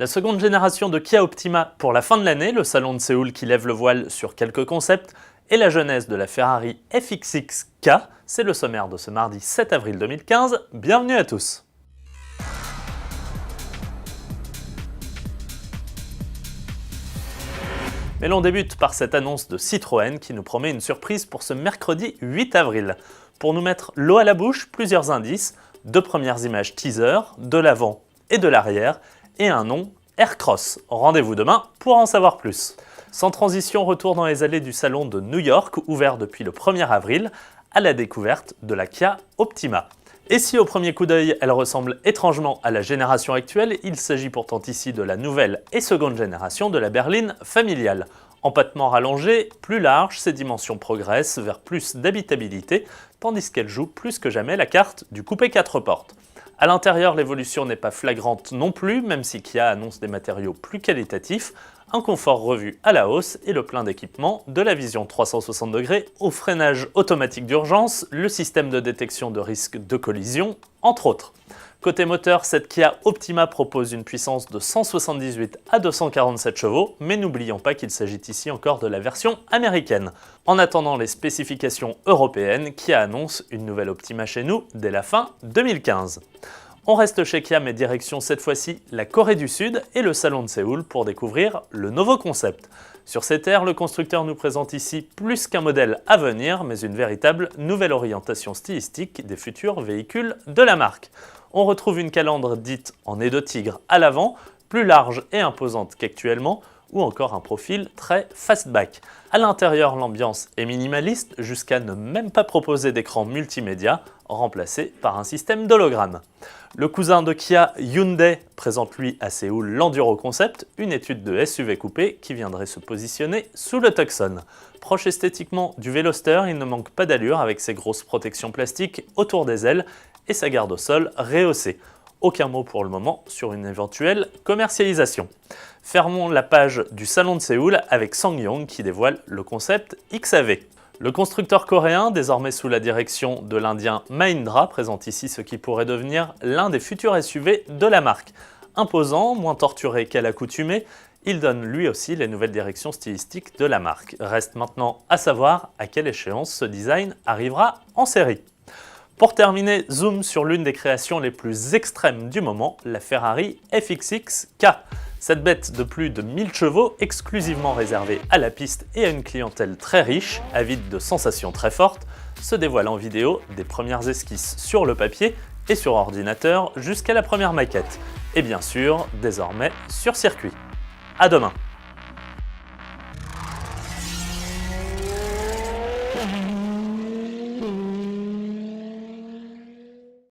La seconde génération de Kia Optima pour la fin de l'année, le salon de Séoul qui lève le voile sur quelques concepts, et la jeunesse de la Ferrari FXX-K, c'est le sommaire de ce mardi 7 avril 2015. Bienvenue à tous. Mais l'on débute par cette annonce de Citroën qui nous promet une surprise pour ce mercredi 8 avril. Pour nous mettre l'eau à la bouche, plusieurs indices, deux premières images teaser, de l'avant et de l'arrière, et un nom, Aircross. Rendez-vous demain pour en savoir plus. Sans transition, retour dans les allées du salon de New York, ouvert depuis le 1er avril, à la découverte de la Kia Optima. Et si au premier coup d'œil, elle ressemble étrangement à la génération actuelle, il s'agit pourtant ici de la nouvelle et seconde génération de la berline familiale. Empattement rallongé, plus large, ses dimensions progressent vers plus d'habitabilité, tandis qu'elle joue plus que jamais la carte du coupé 4 portes. À l'intérieur, l'évolution n'est pas flagrante non plus, même si Kia annonce des matériaux plus qualitatifs, un confort revu à la hausse et le plein d'équipement, de la vision 360 degrés au freinage automatique d'urgence, le système de détection de risque de collision, entre autres. Côté moteur, cette Kia Optima propose une puissance de 178 à 247 chevaux, mais n'oublions pas qu'il s'agit ici encore de la version américaine. En attendant les spécifications européennes, Kia annonce une nouvelle Optima chez nous dès la fin 2015. On reste chez Kia mais direction cette fois-ci la Corée du Sud et le salon de Séoul pour découvrir le nouveau concept. Sur ces terres, le constructeur nous présente ici plus qu'un modèle à venir, mais une véritable nouvelle orientation stylistique des futurs véhicules de la marque. On retrouve une calandre dite en nez de tigre à l'avant, plus large et imposante qu'actuellement, ou encore un profil très fastback. À l'intérieur, l'ambiance est minimaliste jusqu'à ne même pas proposer d'écran multimédia, remplacé par un système d'hologramme. Le cousin de Kia, Hyundai, présente lui à Séoul l'Enduro Concept, une étude de SUV coupé qui viendrait se positionner sous le Tucson. Proche esthétiquement du Veloster, il ne manque pas d'allure avec ses grosses protections plastiques autour des ailes et sa garde au sol rehaussée. Aucun mot pour le moment sur une éventuelle commercialisation. Fermons la page du salon de Séoul avec SsangYong qui dévoile le concept XAV. Le constructeur coréen, désormais sous la direction de l'Indien Mahindra, présente ici ce qui pourrait devenir l'un des futurs SUV de la marque. Imposant, moins torturé qu'à l'accoutumée, il donne lui aussi les nouvelles directions stylistiques de la marque. Reste maintenant à savoir à quelle échéance ce design arrivera en série. Pour terminer, zoom sur l'une des créations les plus extrêmes du moment, la Ferrari FXX-K. Cette bête de plus de 1000 chevaux, exclusivement réservée à la piste et à une clientèle très riche, avide de sensations très fortes, se dévoile en vidéo des premières esquisses sur le papier et sur ordinateur jusqu'à la première maquette. Et bien sûr, désormais sur circuit. À demain!